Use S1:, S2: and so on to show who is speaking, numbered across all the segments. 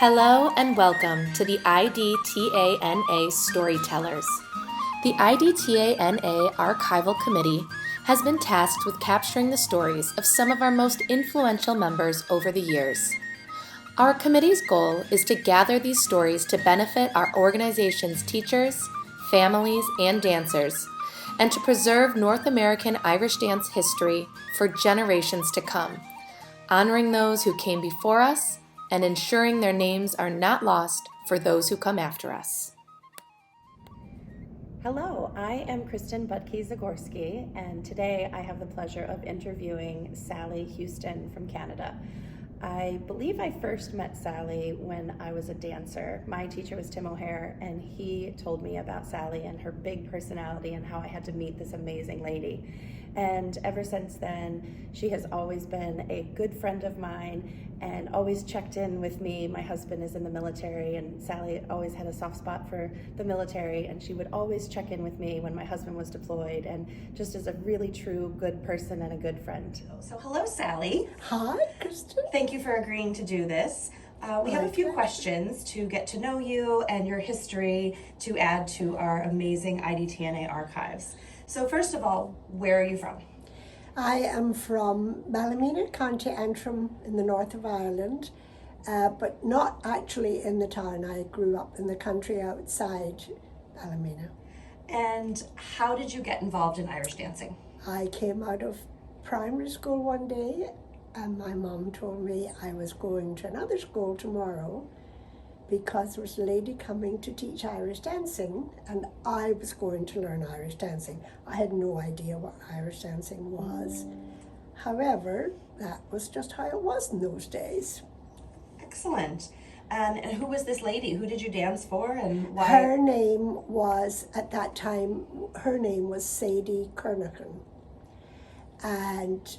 S1: Hello and welcome to the IDTANA Storytellers. The IDTANA Archival Committee has been tasked with capturing the stories of some of our most influential members over the years. Our committee's goal is to gather these stories to benefit our organization's teachers, families, and dancers, and to preserve North American Irish dance history for generations to come, honoring those who came before us and ensuring their names are not lost for those who come after us.
S2: Hello, I am Kristen Butke Zagorski, and today I have the pleasure of interviewing Sally Houston from Canada. I believe I first met Sally when I was a dancer. My teacher was Tim O'Hare, and he told me about Sally and her big personality and how I had to meet this amazing lady. And ever since then, she has always been a good friend of mine and always checked in with me. My husband is in the military, and Sally always had a soft spot for the military, and she would always check in with me when my husband was deployed, and just as a really true good person and a good friend.
S3: So hello, Sally.
S4: Hi, Kristen.
S3: Thank you for agreeing to do this. We have a few questions to get to know you and your history to add to our amazing IDTANA archives. So first of all, where are you from?
S4: I am from Ballymena, County Antrim in the north of Ireland, but not actually in the town. I grew up in the country outside Ballymena.
S3: And how did you get involved in Irish dancing?
S4: I came out of primary school one day and my mom told me I was going to another school tomorrow because there was a lady coming to teach Irish dancing and I was going to learn Irish dancing. I had no idea what Irish dancing was. However, that was just how it was in those days.
S3: Excellent. And who was this lady? Who did you dance for and why?
S4: Her name was, at that time, her name was Sadie Kernigan. And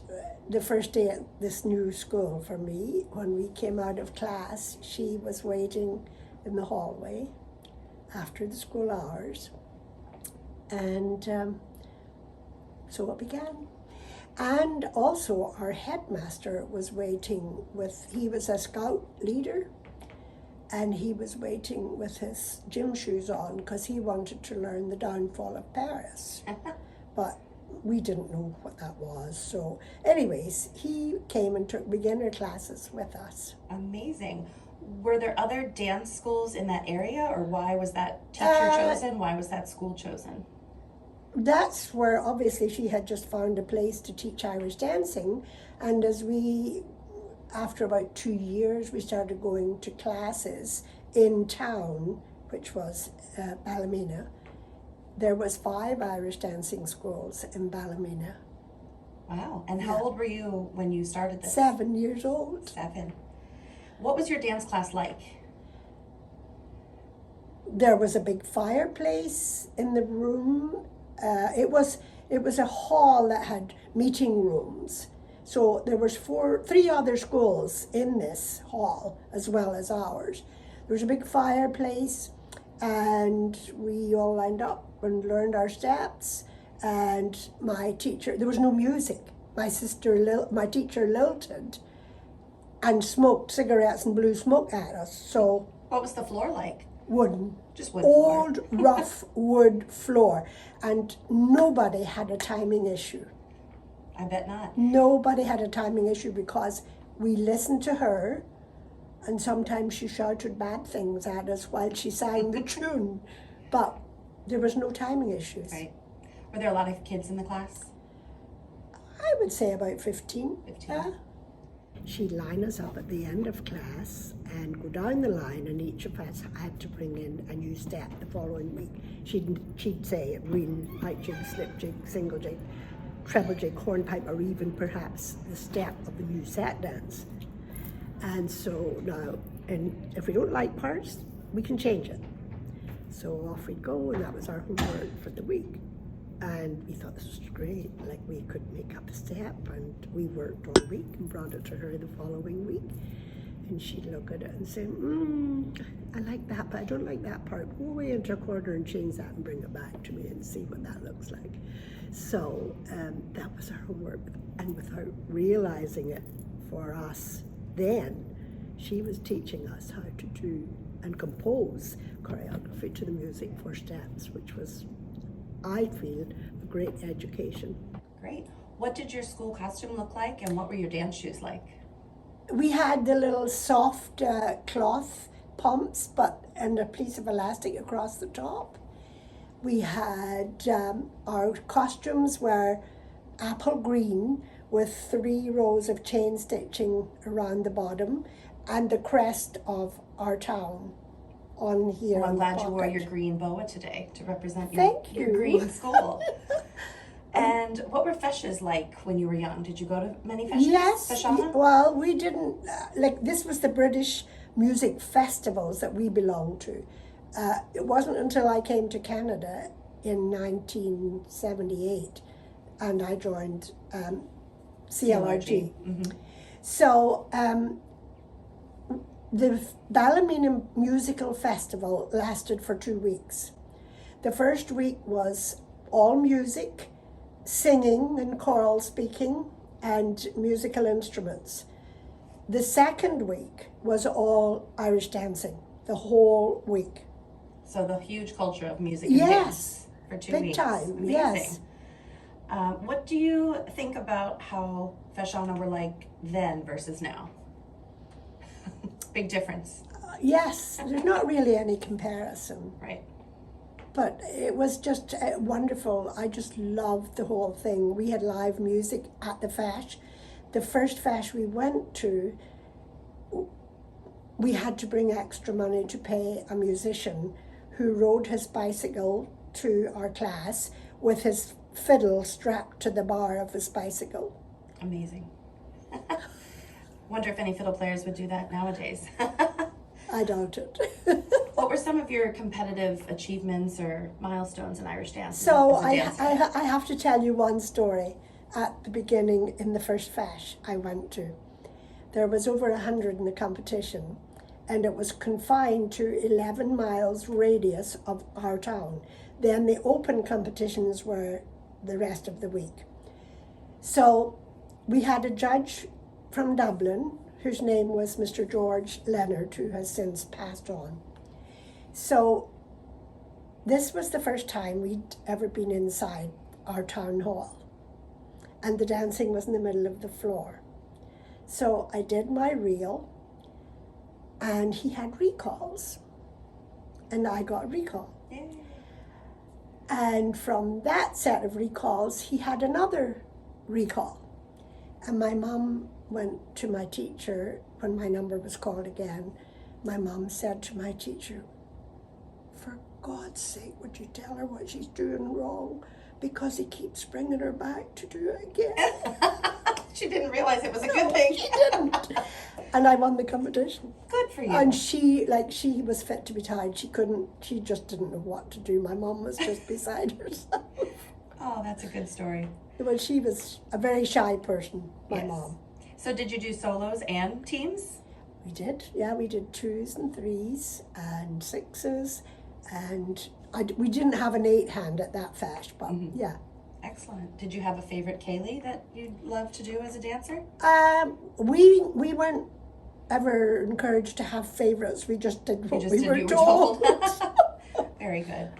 S4: the first day at this new school for me, when we came out of class, she was waiting in the hallway after the school hours. And so it began. And also our headmaster was waiting he was a scout leader, and he was waiting with his gym shoes on because he wanted to learn the downfall of Paris. But we didn't know what that was. So anyways, he came and took beginner classes with us.
S3: Amazing. Were there other dance schools in that area, or why was that teacher chosen? Why was that school chosen?
S4: That's where obviously she had just found a place to teach Irish dancing, and after about 2 years, we started going to classes in town, which was Ballymena. There was 5 Irish dancing schools in Ballymena.
S3: Wow. And how old were you when you started this?
S4: 7 years old.
S3: 7. What was your dance class like?
S4: There was a big fireplace in the room. It was a hall that had meeting rooms. So there was 3 other schools in this hall as well as ours. There was a big fireplace, and we all lined up and learned our steps. And my teacher, there was no music. My teacher lilted and smoked cigarettes and blew smoke at us. So
S3: what was the floor like?
S4: Wooden.
S3: Just wood
S4: old,
S3: floor.
S4: rough wood floor. And nobody had a timing issue.
S3: I bet not.
S4: Nobody had a timing issue because we listened to her, and sometimes she shouted bad things at us while she sang the tune, but there was no timing issues.
S3: Right. Were there a lot of kids in the class?
S4: I would say about 15.
S3: 15.
S4: Yeah. She'd line us up at the end of class and go down the line, and each of us had to bring in a new step the following week. She'd say reel, pipe jig, slip jig, single jig, treble jig, hornpipe, or even perhaps the step of the new set dance. And so now, and if we don't like parts, we can change it. So off we'd go, and that was our homework for the week. And we thought this was great, like we could make up a step, and we worked all week and brought it to her the following week. And she'd look at it and say, I like that, but I don't like that part. Go away into a corner and change that and bring it back to me and see what that looks like. So that was our homework. And without realizing it for us then, she was teaching us how to do and compose choreography to the music for steps, which was, I feel, a great education.
S3: Great. What did your school costume look like, and what were your dance shoes like?
S4: We had the little soft cloth pumps, and a piece of elastic across the top. We had our costumes were apple green with 3 rows of chain stitching around the bottom, and the crest of our town on here.
S3: Well, I'm glad you wore your green boa today to represent your green school. And what were feshes like when you were young? Did you go to many feshes?
S4: Yes.
S3: Feshana?
S4: Well, we didn't, this was the British music festivals that we belonged to. It wasn't until I came to Canada in 1978 and I joined CLRG.
S3: Mm-hmm.
S4: So the Ballymena Musical Festival lasted for 2 weeks. The first week was all music, singing and choral speaking, and musical instruments. The second week was all Irish dancing, the whole week.
S3: So the huge culture of music and dance for 2
S4: big
S3: weeks.
S4: time,
S3: Amazing.
S4: yes.
S3: What do you think about how Feshana were like then versus now? Big difference.
S4: Yes, there's not really any comparison.
S3: Right.
S4: But it was just wonderful. I just loved the whole thing. We had live music at the fash. The first fash we went to, we had to bring extra money to pay a musician who rode his bicycle to our class with his fiddle strapped to the bar of his bicycle.
S3: Amazing. Wonder if any fiddle players would do that nowadays.
S4: I doubt it.
S3: What were some of your competitive achievements or milestones in Irish dance?
S4: So
S3: as a dancer?
S4: I have to tell you one story. At the beginning, in the first fash I went to, there was over 100 in the competition, and it was confined to 11 miles radius of our town. Then the open competitions were the rest of the week. So we had a judge from Dublin, whose name was Mr. George Leonard, who has since passed on. So this was the first time we'd ever been inside our town hall, and the dancing was in the middle of the floor. So I did my reel, and he had recalls, and I got a recall.
S3: Yay.
S4: And from that set of recalls, he had another recall. And my mum went to my teacher when my number was called again. My mum said to my teacher, "For God's sake, would you tell her what she's doing wrong? Because he keeps bringing her back to do it again."
S3: She didn't realize it was a good thing.
S4: She didn't. And I won the competition.
S3: Good for you.
S4: And she was fit to be tied. She just didn't know what to do. My mum was just beside herself.
S3: Oh, that's a good story.
S4: Well, she was a very shy person, my
S3: Yes.
S4: mom.
S3: So did you do solos and teams?
S4: We did, yeah. We did 2s and 3s and 6s, and we didn't have an 8-hand at that fash, but yeah.
S3: Excellent. Did you have a favorite Kaylee that you'd love to do as a dancer?
S4: We weren't ever encouraged to have favorites. We just did what we were told.
S3: Very good.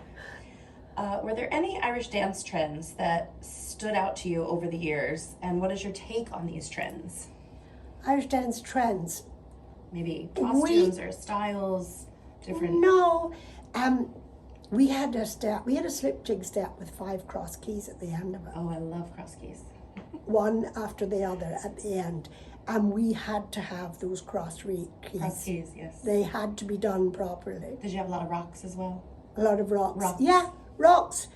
S3: Were there any Irish dance trends that stood out to you over the years, and what is your take on these trends?
S4: Irish dance trends.
S3: Maybe costumes or styles, different...
S4: No, we had a step. We had a slip jig step with 5 cross keys at the end of it.
S3: Oh, I love cross keys.
S4: One after the other at the end, and we had to have those cross keys.
S3: Cross keys, yes.
S4: They had to be done properly.
S3: Did you have a lot of rocks as well?
S4: A lot of rocks.
S3: Rocks.
S4: Yeah, rocks.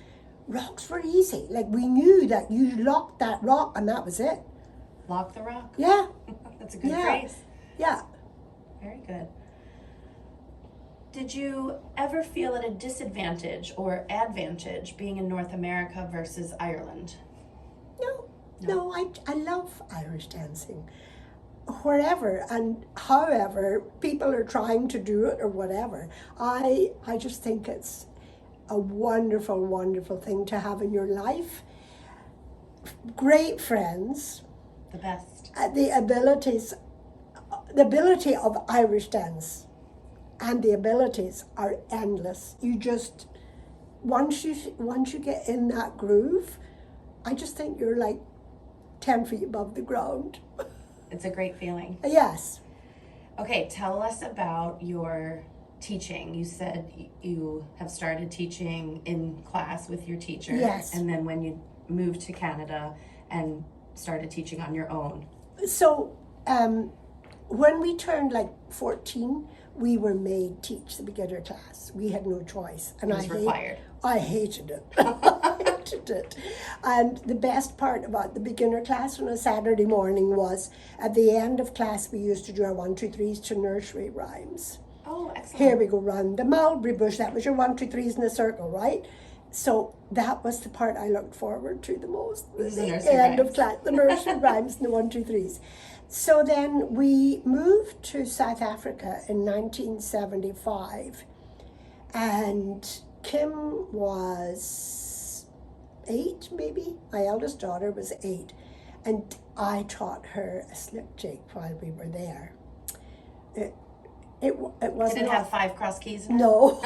S4: Rocks were easy. Like, we knew that you locked that rock and that was it.
S3: Lock the rock?
S4: Yeah.
S3: That's a good
S4: Yeah.
S3: phrase.
S4: Yeah.
S3: Very good. Did you ever feel at a disadvantage or advantage being in North America versus Ireland?
S4: No, I love Irish dancing. Wherever and however people are trying to do it or whatever, I just think it's a wonderful, wonderful thing to have in your life. Great friends.
S3: The best.
S4: The abilities the ability of Irish dance and the abilities are endless. You just, once you get in that groove, I just think you're like 10 feet above the ground.
S3: It's a great feeling.
S4: Yes.
S3: Okay, tell us about your teaching. You said you have started teaching in class with your teacher.
S4: Yes.
S3: And then when you moved to Canada and started teaching on your own.
S4: So when we turned like 14, we were made teach the beginner class. We had no choice. And
S3: It was required.
S4: I hated it. I hated it. And the best part about the beginner class on a Saturday morning was at the end of class we used to do our 1, 2, 3s to nursery rhymes.
S3: Oh, excellent.
S4: Here we go round the mulberry bush. That was your 1, 2, 3s in a circle, right? So that was the part I looked forward to the most.
S3: The nursery
S4: end
S3: rhymes.
S4: of class, the nursery rhymes and the 1, 2, 3s. So then we moved to South Africa in 1975, and Kim was 8, maybe. My eldest daughter was 8, and I taught her a slip jig while we were there. It wasn't.
S3: Didn't have 5 cross keys in it?
S4: No.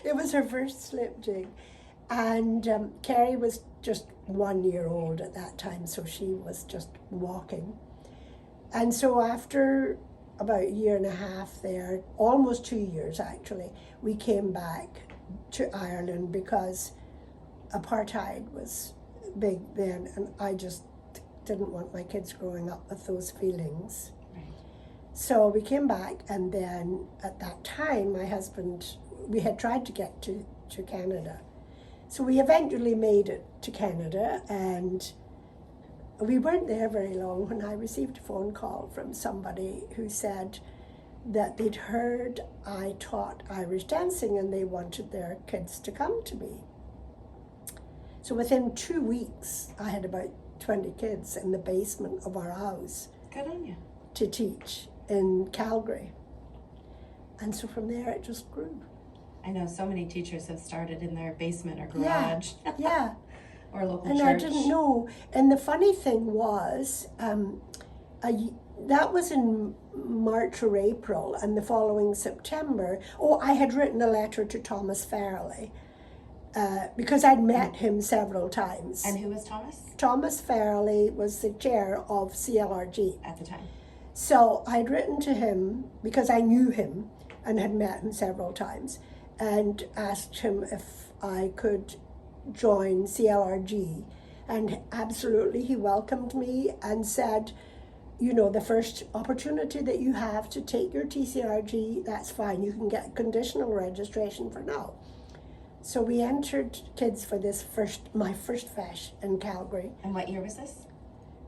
S4: It was her first slip jig. And Carrie was just 1 year old at that time, so she was just walking. And so after about a year and a half there, almost 2 years actually, we came back to Ireland because apartheid was big then, and I just didn't want my kids growing up with those feelings. So we came back, and then at that time, my husband, we had tried to get to Canada. So we eventually made it to Canada, and we weren't there very long when I received a phone call from somebody who said that they'd heard I taught Irish dancing and they wanted their kids to come to me. So within 2 weeks, I had about 20 kids in the basement of our house.
S3: Good on you.
S4: To teach in Calgary. And so from there it just grew.
S3: I know so many teachers have started in their basement or garage.
S4: Yeah.
S3: Or local
S4: And
S3: church.
S4: I didn't know. And the funny thing was, that was in March or April, and the following September, I had written a letter to Thomas Farrelly because I'd met him several times.
S3: And who was Thomas?
S4: Thomas Farrelly was the chair of CLRG.
S3: At the time.
S4: So I'd written to him because I knew him and had met him several times, and asked him if I could join CLRG, and absolutely he welcomed me and said, you know, the first opportunity that you have to take your TCRG, that's fine, you can get conditional registration for now. So we entered kids for my first fesh in Calgary.
S3: And what year was this?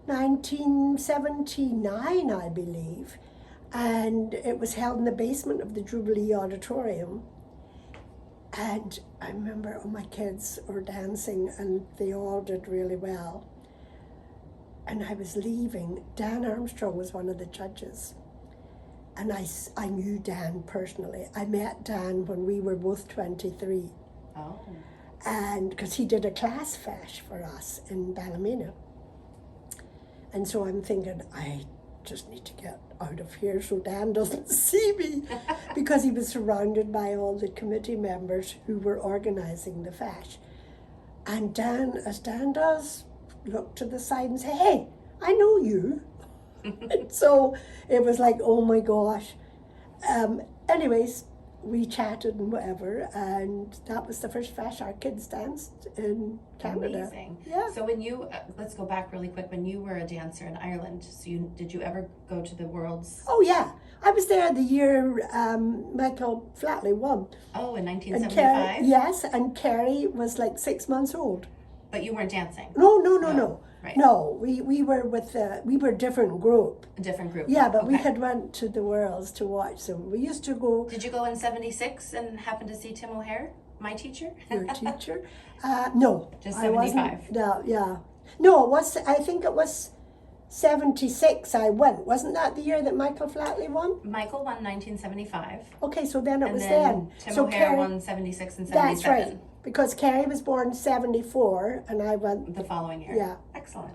S4: 1979, I believe, and it was held in the basement of the Jubilee Auditorium. And I remember my kids were dancing and they all did really well. And I was leaving. Dan Armstrong was one of the judges. And I knew Dan personally. I met Dan when we were both 23.
S3: Oh.
S4: And because he did a class fesh for us in Ballymena. And so I'm thinking, I just need to get out of here so Dan doesn't see me, because he was surrounded by all the committee members who were organizing the fesh. And Dan, as Dan does, looked to the side and said, hey, I know you. So it was like, oh my gosh. Anyways, we chatted and whatever, and that was the first fesh our kids danced in Canada.
S3: Amazing.
S4: Yeah.
S3: So when you, let's go back really quick, when you were a dancer in Ireland, so did you ever go to the World's?
S4: Oh yeah, I was there the year Michael Flatley won.
S3: Oh, in
S4: And
S3: 1975?
S4: yes, and Carrie was like 6 months old.
S3: But you weren't dancing?
S4: No.
S3: Right.
S4: No, we were with we were a different group.
S3: A different group?
S4: Yeah, but we
S3: Okay.
S4: had went to the Worlds to watch them. We used to go.
S3: Did you go in 76 and happen to see Tim O'Hare, my teacher?
S4: Your teacher? No.
S3: Just
S4: I wasn't.
S3: 75.
S4: No, yeah. No, it was. I think it was 76. I went. Wasn't that the year that Michael Flatley won?
S3: Michael won 1975.
S4: Okay, so then it
S3: And
S4: was
S3: then Tim
S4: So
S3: O'Hare
S4: Carrie,
S3: won 76 and 77.
S4: that's right. Because Carrie was born 74, and I went.
S3: The following year.
S4: Yeah.
S3: Excellent.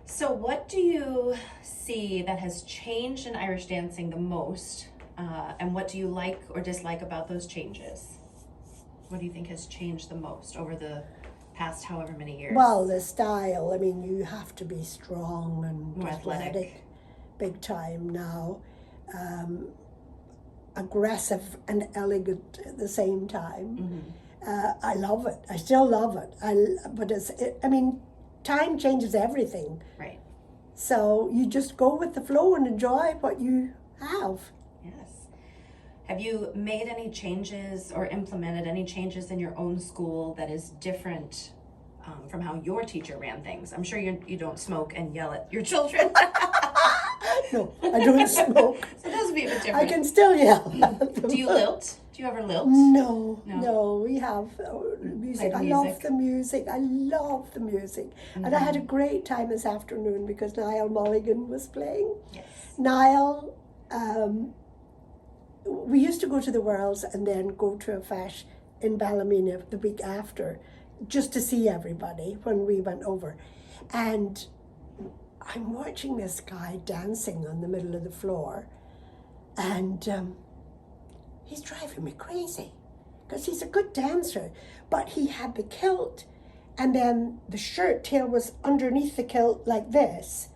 S3: So what do you see that has changed in Irish dancing the most, and what do you like or dislike about those changes? What do you think has changed the most over the past however many years?
S4: Well, the style, I mean, you have to be strong and
S3: More athletic.
S4: big time now. Aggressive and elegant at the same time. I love it. I still love it. I mean, time changes everything.
S3: Right.
S4: So you just go with the flow and enjoy what you have.
S3: Yes. Have you made any changes or implemented any changes in your own school that is different from how your teacher ran things? I'm sure you don't smoke and yell at your children.
S4: No, I don't smoke.
S3: So those would be a bit different.
S4: I can still yell.
S3: Do you lilt? Do you ever lilt?
S4: No, we have music.
S3: Play
S4: I
S3: the
S4: love
S3: music.
S4: the music. I love the music. And I had a great time this afternoon because Niall Mulligan was playing.
S3: Yes.
S4: Niall, we used to go to the Worlds and then go to a fash in Ballymena the week after just to see everybody when we went over. And I'm watching this guy dancing on the middle of the floor, and he's driving me crazy because he's a good dancer, but he had the kilt and then the shirt tail was underneath the kilt like this,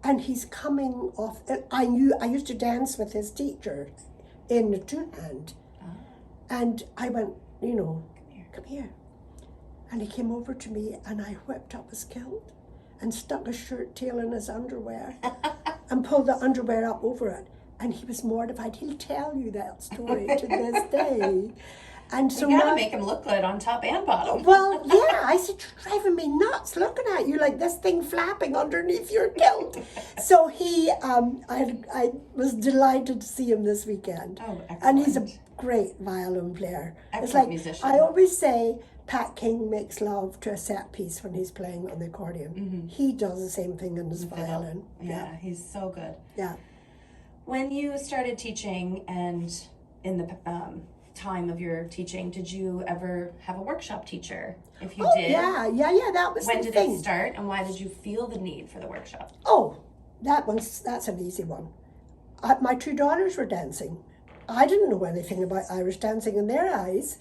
S4: and he's coming off. I used to dance with his teacher in the two hand, and I went, come here. And he came over to me and I whipped up his kilt and stuck a shirt tail in his underwear and pulled the underwear up over it. And he was mortified. He'll tell you that story to this day. And so
S3: You gotta
S4: now,
S3: make him look good on top and bottom.
S4: well, yeah, I said, you're driving me nuts looking at you like this thing flapping underneath your kilt. So he, I was delighted to see him this weekend.
S3: Oh, excellent.
S4: And he's a great violin player.
S3: Excellent
S4: It's like,
S3: musician.
S4: I always say, Pat King makes love to a set piece when he's playing on the accordion. He does the same thing in his violin.
S3: Yeah, he's so good.
S4: Yeah.
S3: When you started teaching and in the time of your teaching, did you ever have a workshop teacher? If you did,
S4: Yeah, that was
S3: when
S4: the
S3: did
S4: thing.
S3: it start and why did you feel the need for the workshop?
S4: Oh, that's an easy one. My two daughters were dancing. I didn't know anything about Irish dancing in their eyes,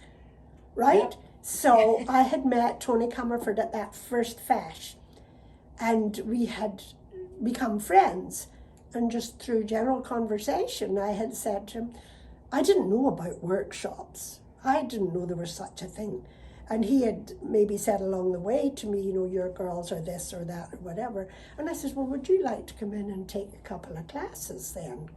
S4: right?
S3: Yep.
S4: So I had met Tony Comerford at that first fash, and we had become friends. And just through general conversation, I had said to him, I didn't know about workshops. I didn't know there was such a thing. And he had maybe said along the way to me, your girls are this or that or whatever. And I said, well, would you like to come in and take a couple of classes then?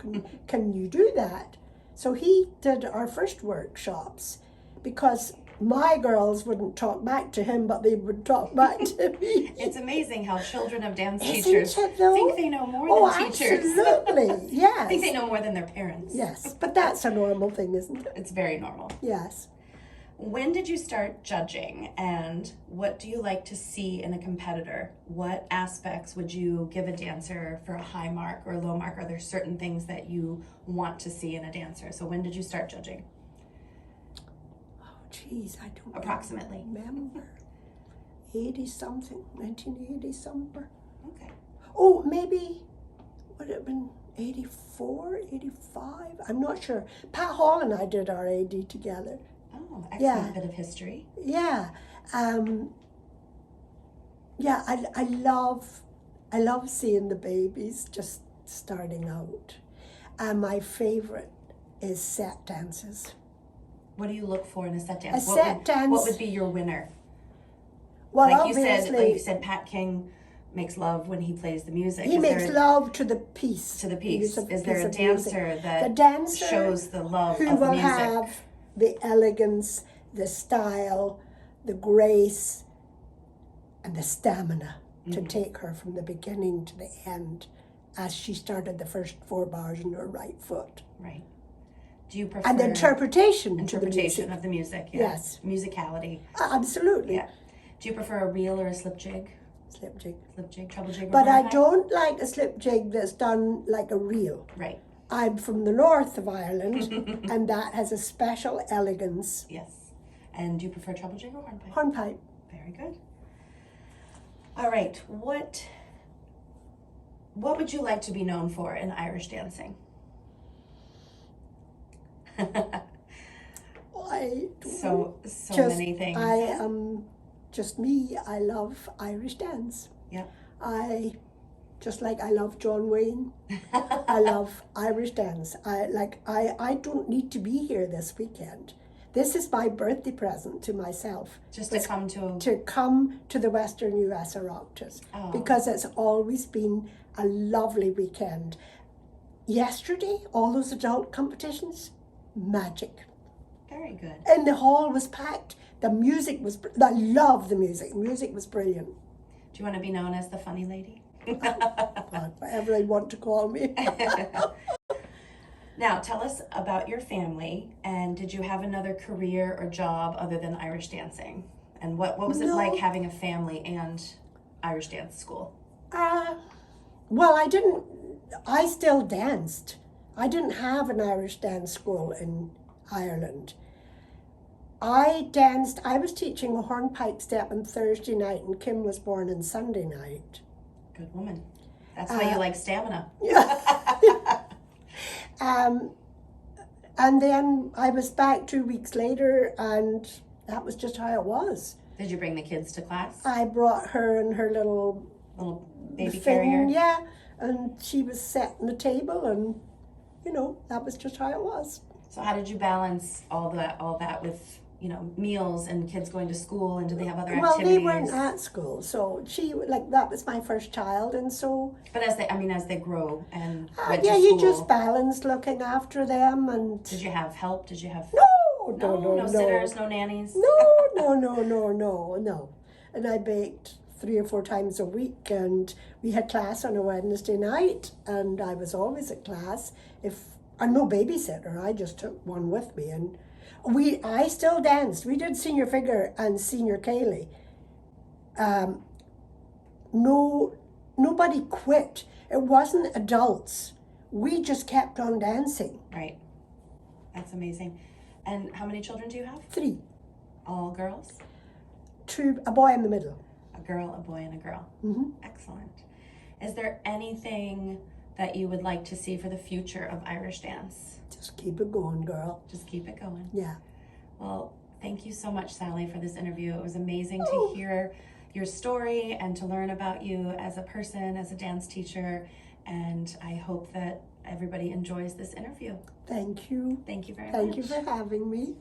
S4: Can you do that? So he did our first workshops because my girls wouldn't talk back to him, but they would talk back to me.
S3: It's amazing how children of dance
S4: Isn't
S3: teachers
S4: it, though?
S3: think they know more than teachers.
S4: Absolutely, yes.
S3: I think they know more than their parents.
S4: Yes, but that's a normal thing, isn't it?
S3: It's very normal.
S4: Yes.
S3: When did you start judging, and what do you like to see in a competitor? What aspects would you give a dancer for a high mark or a low mark? Are there certain things that you want to see in a dancer? So when did you start judging?
S4: Geez, I don't
S3: Approximately.
S4: remember. 80-something, 1980 somewhere.
S3: Okay.
S4: Oh, maybe, would it have been 84, 85? I'm not sure. Pat Hall and I did our AD together.
S3: Oh, excellent
S4: Yeah.
S3: bit of history.
S4: Yeah. I love seeing the babies just starting out. My favorite is set dances.
S3: What do you look for in a set dance?
S4: Dance.
S3: What would be your winner?
S4: Well,
S3: like
S4: obviously,
S3: you said, Pat King makes love when he plays the music.
S4: he makes love to the piece.
S3: To the piece. Is there a
S4: piece of music.
S3: dancer that
S4: The dancer
S3: shows the love
S4: who
S3: of the
S4: will
S3: music?
S4: have the elegance, the style, the grace, and the stamina to take her from the beginning to the end, as she started the first 4 bars on her right foot.
S3: Right. Do you prefer
S4: And the interpretation
S3: of the music? Yeah.
S4: Yes.
S3: Musicality.
S4: Absolutely.
S3: Yeah. Do you prefer a reel or a slip jig?
S4: Slip jig.
S3: Slip jig, treble jig, or
S4: But I
S3: hornpipe?
S4: don't like a slip jig that's done like a reel.
S3: Right.
S4: I'm from the north of Ireland, and that has a special elegance.
S3: Yes. And do you prefer treble jig or hornpipe?
S4: Hornpipe.
S3: Very good. All right. What what would you like to be known for in Irish dancing? So many things.
S4: I am just me. I love Irish dance.
S3: Yeah.
S4: Just like I love John Wayne, I love Irish dance. I don't need to be here this weekend. This is my birthday present to myself.
S3: Just to come
S4: to the Western US Oireachtas,
S3: Oh.
S4: because it's always been a lovely weekend. Yesterday, all those adult competitions, magic.
S3: Very good.
S4: And the hall was packed. The music was, I love the music. The music was brilliant.
S3: Do you want to be known as the funny lady?
S4: God, whatever they want to call me.
S3: Now, tell us about your family, and did you have another career or job other than Irish dancing? And what was it like having a family and Irish dance school?
S4: Well, I still danced. I didn't have an Irish dance school in Ireland. I was teaching a hornpipe step on Thursday night, and Kim was born on Sunday night.
S3: Good woman. That's why you like stamina.
S4: Yeah. And then I was back 2 weeks later, and that was just how it was.
S3: Did you bring the kids to class?
S4: I brought her and her little
S3: baby carrier?
S4: Yeah, and she was setting the table, and that was just how it was.
S3: So how did you balance all that with meals and kids going to school, and did they have other activities?
S4: Well, they weren't at school, so that was my first child, and so.
S3: But as they grow and went
S4: yeah,
S3: to school,
S4: you just balanced looking after them, and.
S3: Did you have help? Did you have
S4: No
S3: sitters, no nannies?
S4: No. And I baked 3 or 4 times a week, and we had class on a Wednesday night, and I was always at class. I'm no babysitter, I just took one with me, and I still danced. We did senior figure and senior Cayley. Nobody quit. It wasn't adults. We just kept on dancing.
S3: Right. That's amazing. And how many children do you have?
S4: 3.
S3: All girls?
S4: 2, a boy in the middle.
S3: A girl, a boy, and a girl.
S4: Mm-hmm.
S3: Excellent. Is there anything that you would like to see for the future of Irish dance?
S4: Just keep it going, girl.
S3: Just keep it going.
S4: Yeah.
S3: Well, thank you so much, Sally, for this interview. It was amazing to hear your story and to learn about you as a person, as a dance teacher. And I hope that everybody enjoys this interview.
S4: Thank you.
S3: Thank you very much.
S4: Thank you for having me.